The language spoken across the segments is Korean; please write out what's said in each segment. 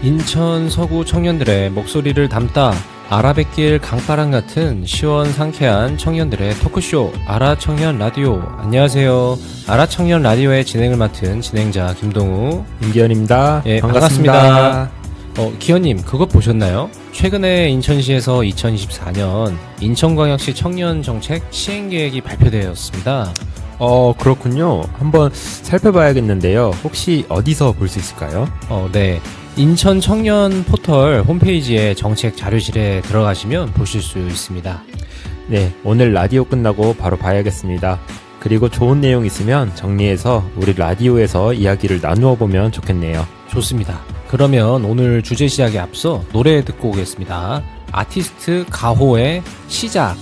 인천 서구 청년들의 목소리를 담다 알아뵙길 강바람 같은 시원상쾌한 청년들의 토크쇼 아라청년 라디오. 안녕하세요. 아라청년 라디오의 진행을 맡은 진행자 김동우, 임기현입니다. 예, 반갑습니다. 기현님, 그것 보셨나요? 최근에 인천시에서 2024년 인천광역시 청년정책 시행계획이 발표되었습니다. 그렇군요. 한번 살펴봐야겠는데요. 혹시 어디서 볼 수 있을까요? 네. 인천 청년 포털 홈페이지에 정책 자료실에 들어가시면 보실 수 있습니다. 네, 오늘 라디오 끝나고 바로 봐야겠습니다. 그리고 좋은 내용 있으면 정리해서 우리 라디오에서 이야기를 나누어 보면 좋겠네요. 좋습니다. 그러면 오늘 주제 시작에 앞서 노래 듣고 오겠습니다. 아티스트 가호의 시작.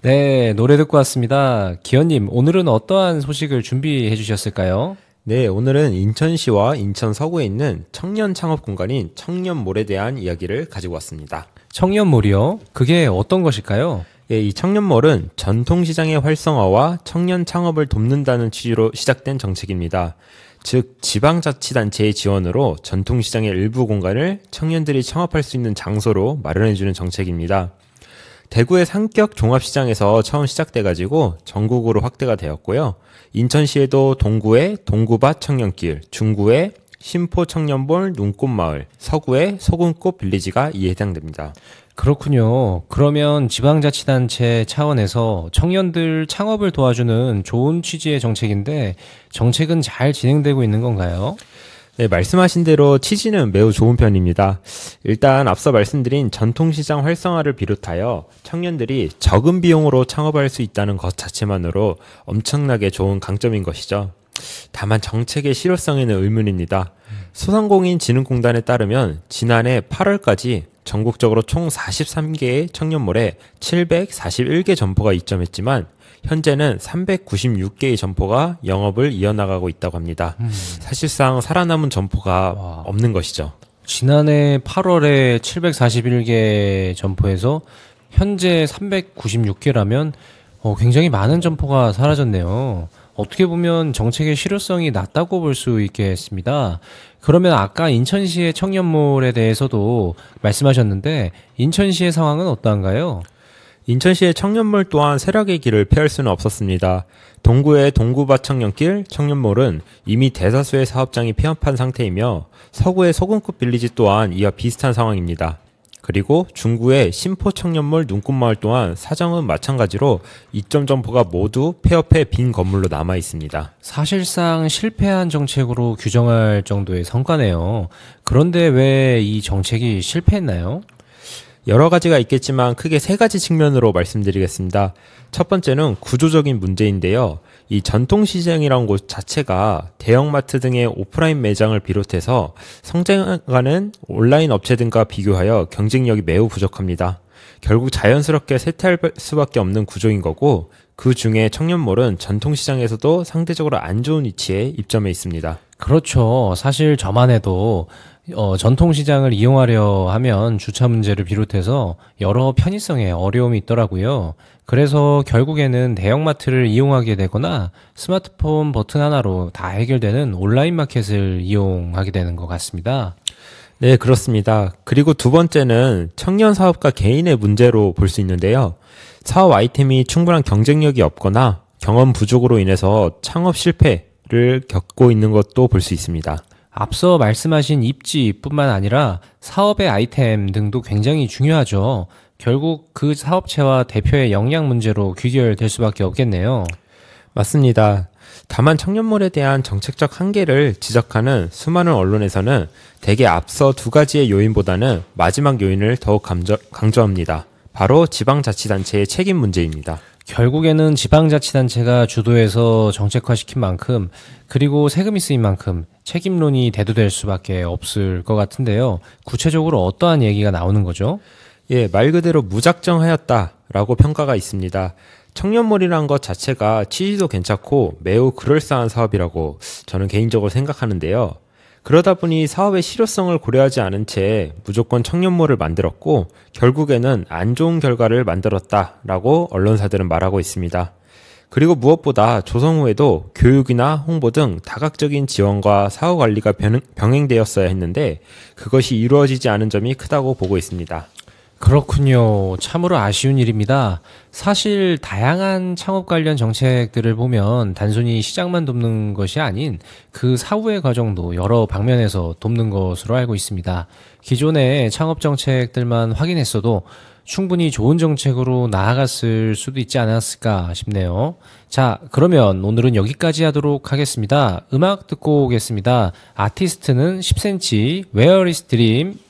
네, 노래 듣고 왔습니다. 기현님, 오늘은 어떠한 소식을 준비해 주셨을까요? 네, 오늘은 인천시와 인천 서구에 있는 청년 창업 공간인 청년몰에 대한 이야기를 가지고 왔습니다. 청년몰이요? 그게 어떤 것일까요? 네, 이 청년몰은 전통시장의 활성화와 청년 창업을 돕는다는 취지로 시작된 정책입니다. 즉, 지방자치단체의 지원으로 전통시장의 일부 공간을 청년들이 창업할 수 있는 장소로 마련해주는 정책입니다. 대구의 상격 종합시장에서 처음 시작돼가지고 전국으로 확대가 되었고요. 인천시에도 동구의 동구밭 청년길, 중구의 신포 청년몰 눈꽃마을, 서구의 소금꽃 빌리지가 이에 해당됩니다. 그렇군요. 그러면 지방자치단체 차원에서 청년들 창업을 도와주는 좋은 취지의 정책인데 정책은 잘 진행되고 있는 건가요? 네, 말씀하신 대로 취지는 매우 좋은 편입니다. 일단 앞서 말씀드린 전통시장 활성화를 비롯하여 청년들이 적은 비용으로 창업할 수 있다는 것 자체만으로 엄청나게 좋은 강점인 것이죠. 다만 정책의 실효성에는 의문입니다. 소상공인진흥공단에 따르면 지난해 8월까지 전국적으로 총 43개의 청년몰에 741개 점포가 입점했지만 현재는 396개의 점포가 영업을 이어나가고 있다고 합니다. 사실상 살아남은 점포가 없는 것이죠. 지난해 8월에 741개 점포에서 현재 396개라면 굉장히 많은 점포가 사라졌네요. 어떻게 보면 정책의 실효성이 낮다고 볼 수 있겠습니다. 그러면 아까 인천시의 청년몰에 대해서도 말씀하셨는데 인천시의 상황은 어떠한가요? 인천시의 청년몰 또한 쇠락의 길을 피할 수는 없었습니다. 동구의 동구밭 청년길 청년몰은 이미 대다수의 사업장이 폐업한 상태이며 서구의 소금꽃 빌리지 또한 이와 비슷한 상황입니다. 그리고 중구의 신포 청년몰 눈꽃마을 또한 사정은 마찬가지로 이점 점포가 모두 폐업해 빈 건물로 남아 있습니다. 사실상 실패한 정책으로 규정할 정도의 성과네요. 그런데 왜 이 정책이 실패했나요? 여러 가지가 있겠지만 크게 세 가지 측면으로 말씀드리겠습니다. 첫 번째는 구조적인 문제인데요. 이 전통시장이라는 곳 자체가 대형마트 등의 오프라인 매장을 비롯해서 성장하는 온라인 업체 등과 비교하여 경쟁력이 매우 부족합니다. 결국 자연스럽게 쇠퇴할 수밖에 없는 구조인 거고 그 중에 청년몰은 전통시장에서도 상대적으로 안 좋은 위치에 입점해 있습니다. 그렇죠. 사실 저만 해도 전통시장을 이용하려 하면 주차 문제를 비롯해서 여러 편의성에 어려움이 있더라고요. 그래서 결국에는 대형마트를 이용하게 되거나 스마트폰 버튼 하나로 다 해결되는 온라인 마켓을 이용하게 되는 것 같습니다. 네, 그렇습니다. 그리고 두 번째는 청년 사업가 개인의 문제로 볼 수 있는데요. 사업 아이템이 충분한 경쟁력이 없거나 경험 부족으로 인해서 창업 실패를 겪고 있는 것도 볼 수 있습니다. 앞서 말씀하신 입지뿐만 아니라 사업의 아이템 등도 굉장히 중요하죠. 결국 그 사업체와 대표의 역량 문제로 귀결될 수밖에 없겠네요. 맞습니다. 다만 청년몰에 대한 정책적 한계를 지적하는 수많은 언론에서는 대개 앞서 두 가지의 요인보다는 마지막 요인을 더욱 강조합니다. 바로 지방자치단체의 책임 문제입니다. 결국에는 지방자치단체가 주도해서 정책화시킨 만큼 그리고 세금이 쓰인 만큼 책임론이 대두될 수밖에 없을 것 같은데요. 구체적으로 어떠한 얘기가 나오는 거죠? 예, 말 그대로 무작정하였다라고 평가가 있습니다. 청년몰이라는 것 자체가 취지도 괜찮고 매우 그럴싸한 사업이라고 저는 개인적으로 생각하는데요. 그러다 보니 사업의 실효성을 고려하지 않은 채 무조건 청년몰을 만들었고 결국에는 안 좋은 결과를 만들었다라고 언론사들은 말하고 있습니다. 그리고 무엇보다 조성 후에도 교육이나 홍보 등 다각적인 지원과 사후 관리가 병행되었어야 했는데 그것이 이루어지지 않은 점이 크다고 보고 있습니다. 그렇군요. 참으로 아쉬운 일입니다. 사실 다양한 창업 관련 정책들을 보면 단순히 시장만 돕는 것이 아닌 그 사후의 과정도 여러 방면에서 돕는 것으로 알고 있습니다. 기존의 창업 정책들만 확인했어도 충분히 좋은 정책으로 나아갔을 수도 있지 않았을까 싶네요. 자, 그러면 오늘은 여기까지 하도록 하겠습니다. 음악 듣고 오겠습니다. 아티스트는 10cm, Where is Dream?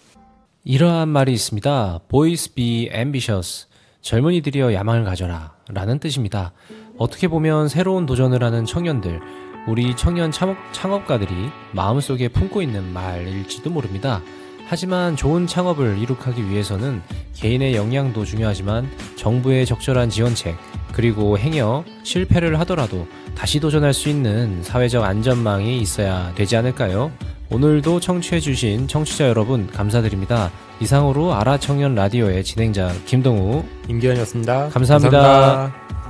이러한 말이 있습니다. Boys be ambitious. 젊은이들이여 야망을 가져라 라는 뜻입니다. 어떻게 보면 새로운 도전을 하는 청년들, 우리 청년 창업가들이 마음속에 품고 있는 말일지도 모릅니다. 하지만 좋은 창업을 이룩하기 위해서는 개인의 역량도 중요하지만 정부의 적절한 지원책, 그리고 행여 실패를 하더라도 다시 도전할 수 있는 사회적 안전망이 있어야 되지 않을까요? 오늘도 청취해주신 청취자 여러분 감사드립니다. 이상으로 아라청년 라디오의 진행자 김동우, 임기현이었습니다. 감사합니다. 감사합니다.